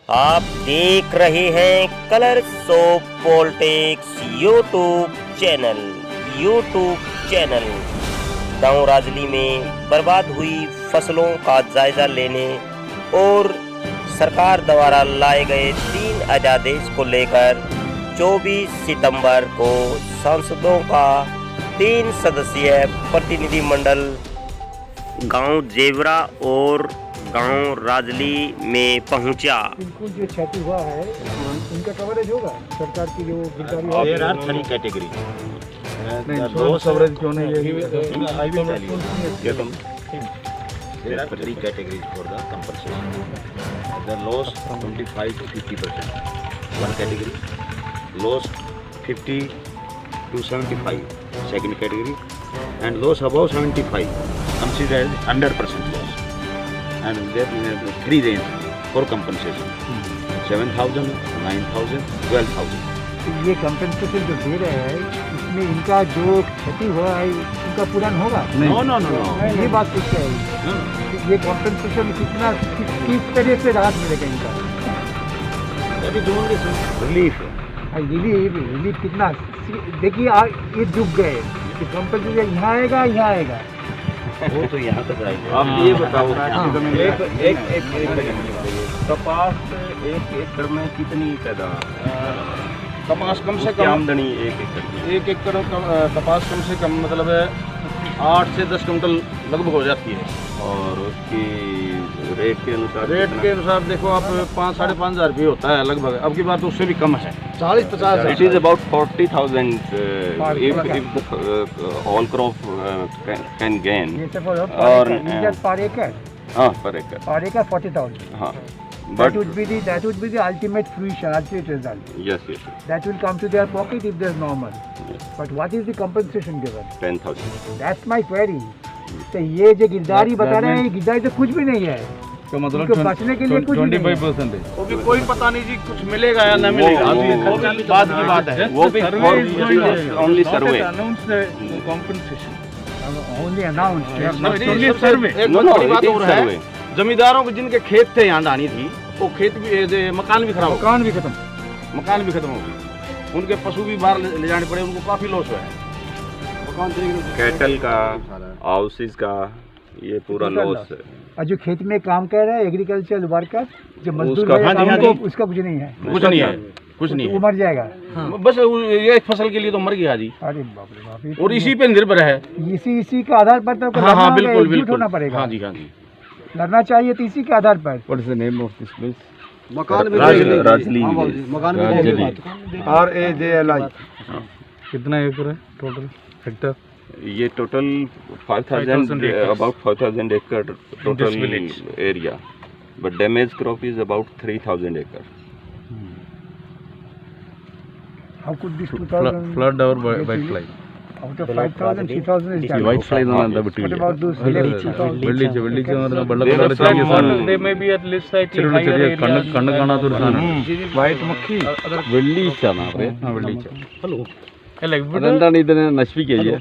आप देख रहे हैं colours of politics YouTube channel. गांव राजली में बर्बाद हुई फसलों का जायजा लेने और सरकार द्वारा लाए गए 3 अध्यादेश को लेकर 24 सितंबर को सांसदों का 3 सदस्यीय प्रतिनिधिमंडल गांव जेवरा और गांव राजली में पहुंचा। बिल्कुल जो क्षति हुआ है उनका कवरेज होगा सरकार की जो गिरदावरी There are 3 categories. loss coverage क्यों नहीं है? There are 3 categories for the compensation. The loss 25 to 50%. One category. Loss 50 to 75. Second category. And loss above 75. Considered 100% loss. And there are 3 range for compensation. 7,000, 9,000, 12,000. ये compensation जो दे रहे हैं इसमें इनका जो क्षति हुआ है उनका पूरण होगा? No. ये बात तो क्या है? ये कंपनसेशन कितना किस तरह से राहत मिलेगा इनका? That is only relief. Relief कितना? देखिए ये डूब गए, कंपनसेशन यहाँ आएगा वो तो यहाँ तक आएगा। आप ये बताओ एक कपास 1 एकड़ में कितनी पैदावार? कपास कम से कम आमदनी 1 एकड़ एक एकड़ कपास कम से कम मतलब 8 से 10 कुंटल लगभग हो जाती है। और उसकी रेट के अनुसार देखो आप 5-5.5 हज़ार रुपये होता है लगभग। अब की बात तो उससे भी कम है, 40-50 it is about 40,000 if all crop can gain ये सब और पर एकड़ पर एकड़ 40,000. हाँ That would be the ultimate fruition, ultimate result. yes That will come to their pocket if there's normal. But what is the compensation given? 10,000 That's my query. तो ये जो गिरदारी बता रहे हैं, गिरदारी तो कुछ भी नहीं है। तो मतलब उनको बचने के लिए कुछ भी नहीं है। 25%। वो भी कोई पता नहीं जी, कुछ मिलेगा या नहीं मिलेगा, वो भी बाद की बात है। वो भी ओनली सर्वे Only announced. एक बड़ी बात और है, जमींदारों को जिनके खेत थे यहाँ डानी थी, वो खेत भी मकान भी खराब हो गए। मकान भी खत्म हो गए, उनके पशु भी बाहर ले जाने पड़े, उनको काफी लॉस हुआ है। कैटल का, हाउसेस का, ये पूरा लॉस है। और जो खेत में काम कर रहा है एग्रीकल्चर वर्कर, जो मजदूर उसका- है, हाँ जी। उसका कुछ नहीं है, कुछ नहीं वो मर जाएगा। बस ये एक फसल के लिए तो मर गया जी, अरे बाप रे बाप, ये और इसी पे निर्भर है। इसी के आधार पर तो लड़ना होगा, एकजुट होना पड़ेगा। हाँ जी लड़ना चाहिए तो इसी के आधार पर। मकान राजली RAJLI कितना एकड़ है टोटल हेक्टर? ये total 5,000 about 5,000 acre total area, but damaged crop is about 3,000 acre. How could this 2,000 Flood or white fly? out of 5,000, 3,000 is done? White fly എന്ന് എന്താ What വിട്ടില്ല? about those left 2,000? വെള്ളിച്ച എന്ന് പറഞ്ഞാൽ വെള്ള കളർ ചെറിയ സാധനം. They may be at least slightly ചെറിയ higher ചെറിയ areas. കണ്ണ് കാണാത്തൊരു സാധനം. വൈറ്റ് മക്കി വെള്ളീച്ച എന്നാ പറയാ. വെള്ളീച്ച. അല്ല ഇവിടെ അതെന്താണ് ഇതിനെ നശിപ്പിക്കുക?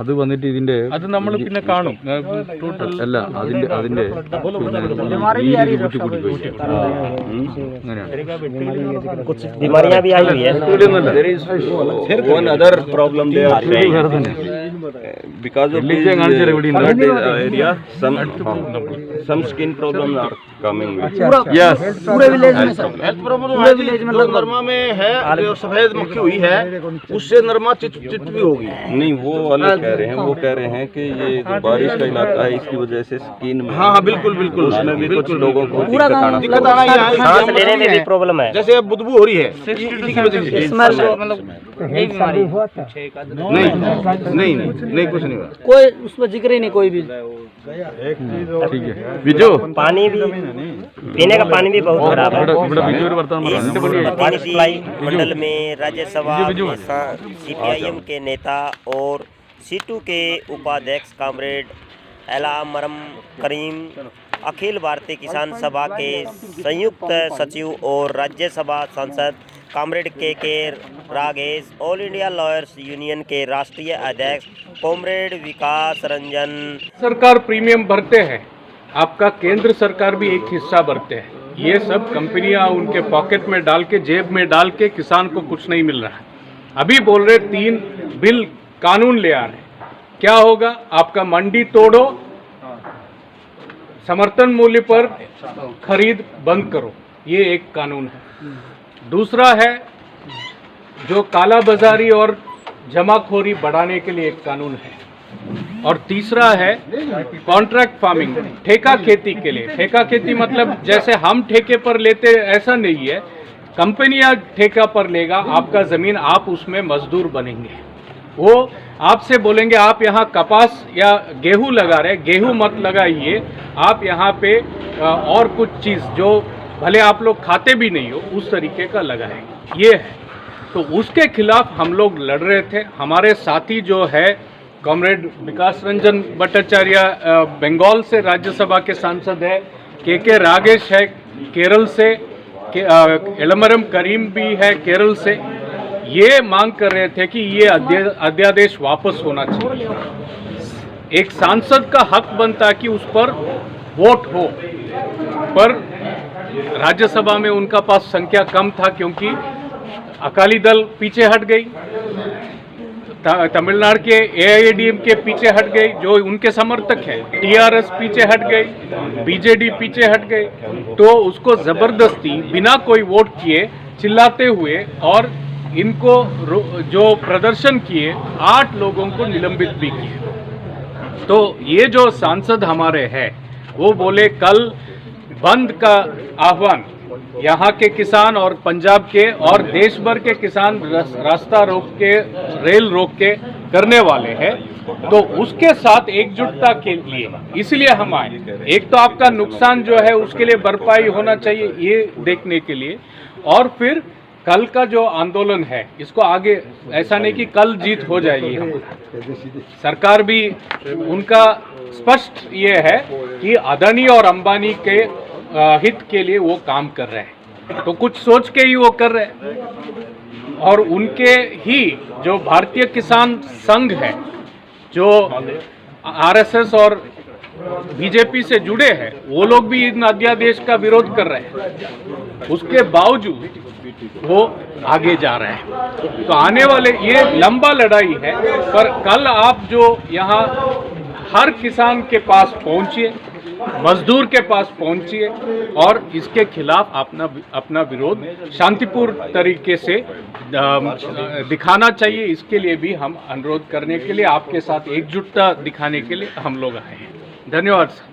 അത് വന്നിട്ട് ഇതിന്റെ അത് നമ്മൾ പിന്നെ കാണും ടോട്ടൽ അല്ല അതിന്റെ നീര് കുട്ടി കുടിക്കും. അങ്ങനെയാണ്. कुछ बीमारियां भी आई हुई है। There is one other problem they are saying. Because of this flood area, some skin problems are coming with. Yes. पूरे विलेज में हेल्थ प्रॉब्लम है जी, जो नरमा में है, जो सफेद मक्खी हुई है, उससे नरमा चिट भी होगी। नहीं, वो अलग कह रहे हैं। वो कह रहे हैं कि ये जो बारिश का इलाका है, इसकी वजह से स्किन में हाँ बिल्कुल उसमें भी कुछ लोगों को दिक्कत आना दिक्कत आना ही है। सांस लेने में भी प्रॉब्लम है। जैसे अब बदबू हो रही है, इसी की वजह से। हेल्थ चालू हुआ था। नहीं कुछ नहीं हुआ। कोई उसमें जिक्र ही नहीं कोई भी। ठीक है. बिजू पानी भी, पीने का पानी भी बहुत खराब है। ഇവിടെ ബിജു ഒരു വർത്തമാനം इस പറഞ്ഞു. प्रतिनिधि मंडल में राज्यसभा में CPIM के नेता और सीटू के उपाध्यक्ष कॉमरेड एलामरम करीम, अखिल भारतीय किसान सभा के संयुक्त सचिव और राज्यसभा सांसद कॉमरेड के Ragesh, all India lawyers union के राष्ट्रीय अध्यक्ष कॉमरेड विकास रंजन। सरकार प्रीमियम भरते हैं, आपका केंद्र सरकार भी एक हिस्सा भरते हैं। ये सब कंपनियां उनके पॉकेट में डाल के, जेब में डाल के किसान को कुछ नहीं मिल रहा है। अभी बोल रहे 3 बिल कानून ले आ रहे हैं। क्या होगा? आपका मंडी तोड़ो, समर्थन मूल्य पर खरीद बंद करो, ये एक कानून है। दूसरा है जो काला बाजारी और जमाखोरी बढ़ाने के लिए एक कानून है। और तीसरा है कॉन्ट्रैक्ट फार्मिंग, ठेका खेती के लिए। ठेका खेती मतलब जैसे हम ठेके पर लेते, ऐसा नहीं है, कंपनियां ठेका पर लेगा आपका ज़मीन, आप उसमें मजदूर बनेंगे। वो आपसे बोलेंगे आप यहाँ कपास या गेहूं लगा रहे, गेहूं मत लगाइए, आप यहाँ पे और कुछ चीज़ जो भले आप लोग खाते भी नहीं हो उस तरीके का लगाएंगे। ये है, तो उसके खिलाफ हम लोग लड़ रहे थे। हमारे साथी जो है कॉमरेड विकास रंजन भट्टाचार्य बंगाल से राज्यसभा के सांसद है, के रागेश है केरल से, एलमरम करीम भी है केरल से। ये मांग कर रहे थे कि ये अध्यादेश वापस होना चाहिए। एक सांसद का हक बनता कि उस पर वोट हो, पर राज्यसभा में उनका पास संख्या कम था क्योंकि अकाली दल पीछे हट गई, तमिलनाडु के AIADM के पीछे हट गई जो उनके समर्थक हैं, TRS पीछे हट गई, BJD पीछे हट गई। तो उसको जबरदस्ती बिना कोई वोट किए चिल्लाते हुए और इनको जो प्रदर्शन किए 8 लोगों को निलंबित भी किए। तो ये जो सांसद हमारे हैं वो बोले कल बंद का आह्वान यहाँ के किसान और पंजाब के और देश भर के किसान रास्ता रोक के, रेल रोक के करने वाले हैं। तो उसके साथ एकजुटता के लिए इसलिए हम आए। एक तो आपका नुकसान जो है उसके लिए भरपाई होना चाहिए ये देखने के लिए, और फिर कल का जो आंदोलन है इसको आगे, ऐसा नहीं कि कल जीत हो जाएगी। सरकार भी उनका स्पष्ट ये है कि अदानी और अंबानी के हित के लिए वो काम कर रहे हैं, तो कुछ सोच के ही वो कर रहे हैं। और उनके ही जो भारतीय किसान संघ है जो RSS और BJP से जुड़े हैं, वो लोग भी इन अध्यादेश का विरोध कर रहे हैं, उसके बावजूद वो आगे जा रहे हैं। तो आने वाले ये लंबा लड़ाई है, पर कल आप जो यहाँ हर किसान के पास पहुँचिए, मजदूर के पास पहुंचिए और इसके खिलाफ अपना विरोध शांतिपूर्ण तरीके से दिखाना चाहिए। इसके लिए भी हम अनुरोध करने के लिए, आपके साथ एकजुटता दिखाने के लिए हम लोग आए हैं। धन्यवाद सर।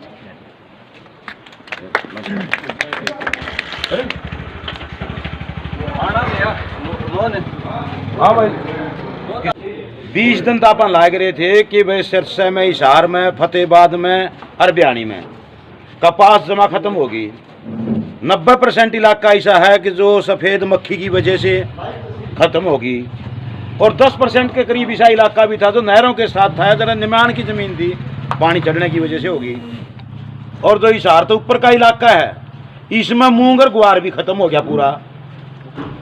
20 दिन तो आप लाग रहे थे कि भाई सिरसा में, हिसार में, फतेहाबाद में और बयानी में कपास जमा खत्म होगी। 90% इलाका ऐसा है कि जो सफ़ेद मक्खी की वजह से खत्म होगी, और 10% के करीब ऐसा इलाका भी था जो नहरों के साथ था, जरा निमान की ज़मीन थी, पानी चढ़ने की वजह से होगी। और जो हिसार तो ऊपर का इलाका है, इसमें मूंग और ग्वार भी खत्म हो गया पूरा,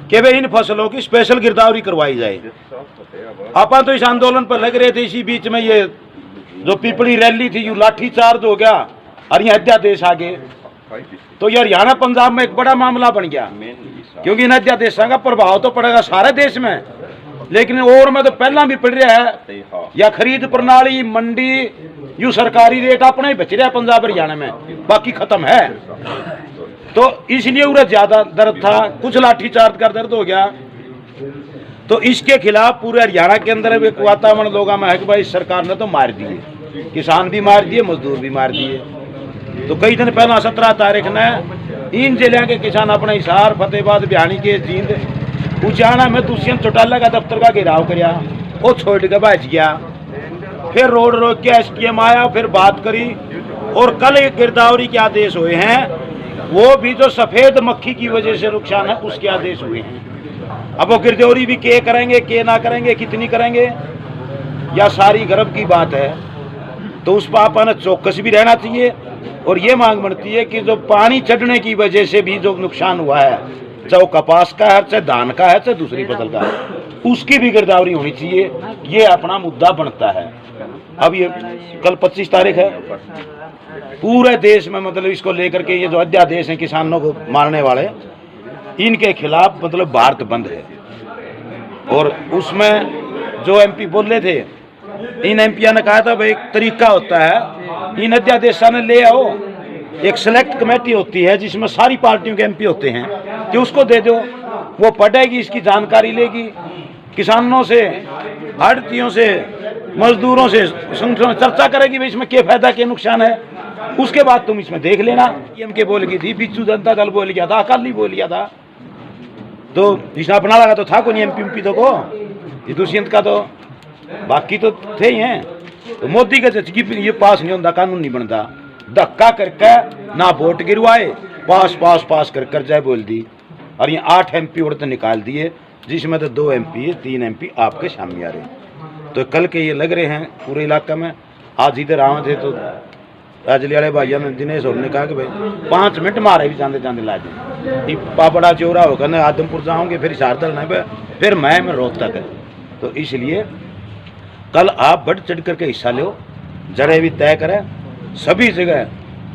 कि भाई इन फसलों की स्पेशल गिरदावरी करवाई जाए। अपन तो इस आंदोलन पर लग रहे थे, इसी बीच में ये जो पिपली रैली थी, यू लाठी चार्ज हो गया और ये अध्यादेश आ गए। तो ये हरियाणा पंजाब में एक बड़ा मामला बन गया, क्योंकि इन अध्यादेशों का प्रभाव तो पड़ेगा सारे देश में, लेकिन और में तो पहला भी पड़ रहा है। या खरीद प्रणाली, मंडी, यू सरकारी रेट अपना ही बच रहा है पंजाब हरियाणा में, बाकी खत्म है। तो इसलिए उन्हें ज्यादा दर्द था, कुछ लाठी चार्ज का दर्द हो गया। तो इसके खिलाफ पूरे हरियाणा के अंदर एक वातावरण लोगों में है कि भाई सरकार ने तो मार दिए, किसान भी मार दिए, मजदूर भी मार दिए। तो कई दिन पहला 17 तारीख ने इन जिले के किसान अपने हिसार, फतेहाबाद, बयानी के जींद, उचाना में दुष्यंत चौटाला का दफ्तर का घेराव किया, वो छोड़ के बच गया। फिर रोड रोक के STM आया, फिर बात करी, और कल एक गिरदावरी के आदेश हुए हैं, वो भी जो सफ़ेद मक्खी की वजह से नुकसान है उसके आदेश हुए हैं। अब वो गिरदावरी भी के करेंगे, के ना करेंगे, कितनी करेंगे, या सारी गर्भ की बात है। तो उस पर अपन चौकस भी रहना चाहिए। और ये मांग बनती है कि जो पानी चढ़ने की वजह से भी जो नुकसान हुआ है, चाहे वो कपास का है, चाहे धान का है, चाहे दूसरी फसल का है, उसकी भी गिरदावरी होनी चाहिए। ये अपना मुद्दा बनता है। अब ये कल 25 तारीख है, पूरे देश में मतलब इसको लेकर के ये जो अध्यादेश हैं किसानों को मारने वाले, इनके खिलाफ मतलब भारत बंद है। और उसमें जो एमपी बोले थे, इन एमपीओ ने कहा था भाई एक तरीका होता है, इन अध्यादेशों ने ले आओ, एक सेलेक्ट कमेटी होती है जिसमें सारी पार्टियों के एमपी होते हैं, कि उसको दे दो, वो पढ़ेगी, इसकी जानकारी लेगी, किसानों से, आड़तियों से, मजदूरों से, संगठनों में चर्चा करेगी भाई इसमें क्या फायदा क्या नुकसान है, उसके बाद तुम इसमें देख लेना। एमके बोल गई थी, बिज्जू जनता दल बोल गया था, अकाली बोल गया था, तो इसने अपना लगा तो था कोई एमपी तो को, ये दुष्यंत का तो बाकी तो थे ही हैं। तो मोदी का ये पास नहीं होता, कानून नहीं बनता, धक्का करके ना वोट गिरवाए, पास पास पास कर जाए बोल दी। और ये 8 एमपी उड़ते निकाल दिए, जिसमें तो 2 एमपी है, 3 एमपी आपके सामने आ रहे। तो कल के ये लग रहे हैं पूरे इलाके में। आज इधर आए थे तो राजली वाले भैया ने, दिनेश और ने कहा कि भाई 5 मिनट मारे भी जाते जाते ला दे, पापड़ा चोरा होकर ना आदमपुर जाओगे, फिर शारदल नहीं, फिर मैं रोहतक है। तो इसलिए कल आप बढ़ चढ़ करके हिस्सा लो, जरे भी तय करें सभी जगह।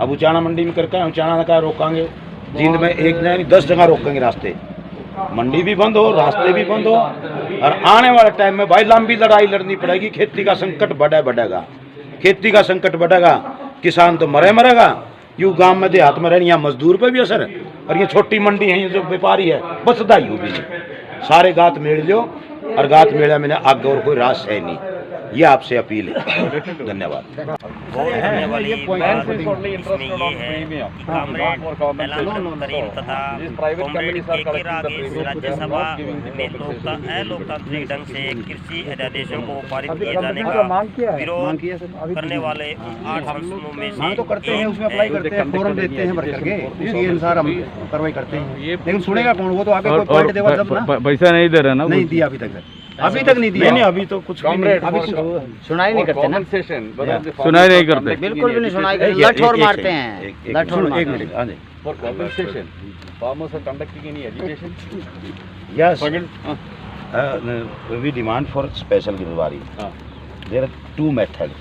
अब उचाना मंडी में करके उचाना का रोकांगे, जींद में 1 नहीं 10 जगह रोकेंगे, रास्ते मंडी भी बंद हो, रास्ते भी बंद हो। और आने वाले टाइम में भाई लंबी लड़ाई लड़नी पड़ेगी, खेती का संकट बढ़ेगा, खेती का संकट बढ़ेगा, किसान तो मरेगा, यूँ गांव में देहात में रहने, यहाँ मजदूर पे भी असर है। और ये छोटी मंडी है, ये जो व्यापारी है बस दाई हो भी सारे गात मेड़ लो, और गात मेड़ा मैंने आगे और कोई रास है नहीं। ये आपसे अपील है। धन्यवाद। गौर करने वाली बात इसमें ये है कि कॉमरेड एलान करीम तथा कॉमरेड के रागेश राज्यसभा में अलोकतांत्रिक ढंग से कृषि अध्यादेशों को पारित किए जाने का विरोध करने वाले 8 संस्थानों में से तो करते हैं, उसमें अप्लाई करते हैं, फॉर्म देते हैं भर करके, उसी अनुसार हम कार्रवाई करते हैं। लेकिन सुनेगा कौन? वो तो आगे कोई पॉइंट देगा जब ना। पैसा नहीं दे रहा ना, नहीं दिया अभी तक सर, अभी तक नहीं दिया। नहीं अभी तो कुछ भी नहीं, अभी सुनाई नहीं करते ना, सुनाई नहीं करते, बिल्कुल भी नहीं सुनाई करते, लठ और मारते हैं, लठ और मारते हैं। हाँ जी। For compensation, farmers are conducting any agitation? Yes. We demand for special Girdwari. There are 2 methods.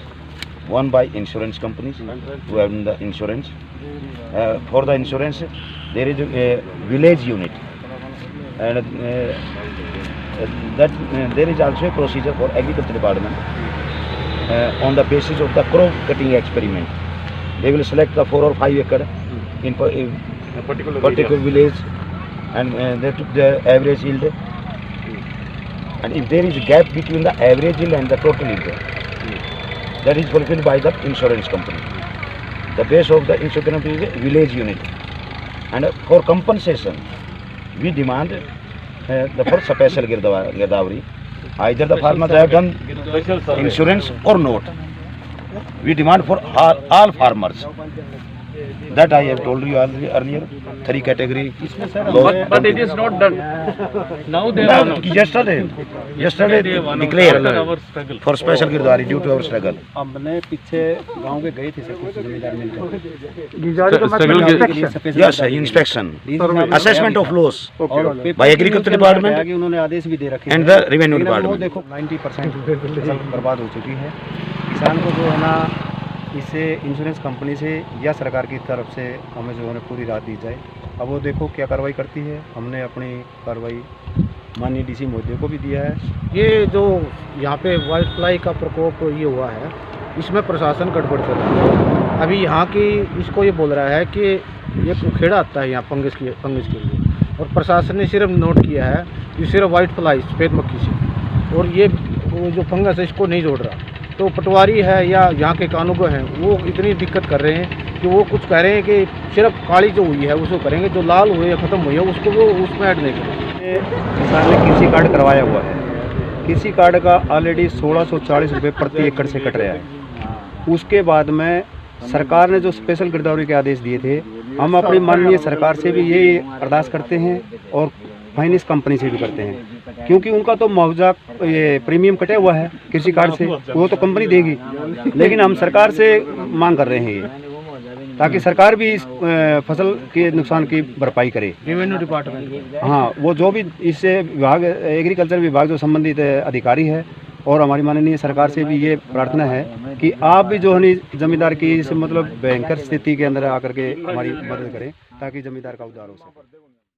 One by insurance companies who have the insurance. For the insurance, there is a village unit, and that there is also a procedure for agriculture department on the basis of the crop cutting experiment. They will select the 4 or 5 acre in a particular village, and they took the average yield, and if there is a gap between the average yield and the total yield, that is fulfilled by the insurance company. The base of the insurance company is a village unit, and for compensation we demand for special Girdwari. Either the farmers have done insurance or not. We demand for all farmers. That I have told you earlier. 3 category. But it is not done. Now they are not. Yesterday declared for special Girdwari due to our struggle. हमने पीछे गांव के गए थे सब कुछ जिम्मेदार मिलकर, Yes, inspection, assessment of loss by agriculture department उन्होंने आदेश भी दे रखे and the revenue वो department. देखो 90% फसल बर्बाद हो चुकी है। किसान को जो है ना, इससे इंश्योरेंस कंपनी से या सरकार की तरफ से हमें जो है पूरी राहत दी जाए। अब वो देखो क्या कार्रवाई करती है। हमने अपनी कार्रवाई माननीय डीसी महोदय को भी दिया है। ये जो यहाँ पे वाइट फ्लाई का प्रकोप ये हुआ है, इसमें प्रशासन गड़बड़ कर रहा है। अभी यहाँ की इसको ये बोल रहा है कि ये उखेड़ा आता है यहाँ फंगस के लिए, और प्रशासन ने सिर्फ नोट किया है कि सिर्फ वाइट फ्लाई सफ़ेद मक्खी से, और ये वो जो फंगस है इसको नहीं जोड़ रहा। तो पटवारी है या यहाँ के कानून हैं वो इतनी दिक्कत कर रहे हैं कि वो कुछ कह रहे हैं कि सिर्फ काली जो हुई है उसको करेंगे, जो लाल हुई है ख़त्म हुई है उसको वो उसमें ऐड नहीं करेंगे। किसान ने कृषि कार्ड करवाया हुआ है, कृषि कार्ड का ऑलरेडी 1640 रुपये प्रति एकड़ से कट रहा है। उसके बाद में सरकार ने जो स्पेशल गिरदावरी के आदेश दिए थे, हम अपनी माननीय सरकार से भी ये अरदास करते हैं और फाइनेंस कंपनी से भी करते हैं, क्योंकि उनका तो मुआवजा ये प्रीमियम कटा हुआ है कृषि कार्ड से, वो तो कंपनी देगी। लेकिन हम सरकार से मांग कर रहे हैं ये, ताकि सरकार भी इस फसल के नुकसान की भरपाई करे। रेवेन्यू डिपार्टमेंट, हाँ, वो जो भी इससे विभाग, एग्रीकल्चर विभाग जो संबंधित अधिकारी है, और हमारी माननीय सरकार से भी ये प्रार्थना है कि आप भी जो है जमींदार की इस मतलब भयंकर स्थिति के अंदर आकर के हमारी मदद करें ताकि जमींदार का उद्धार हो सके।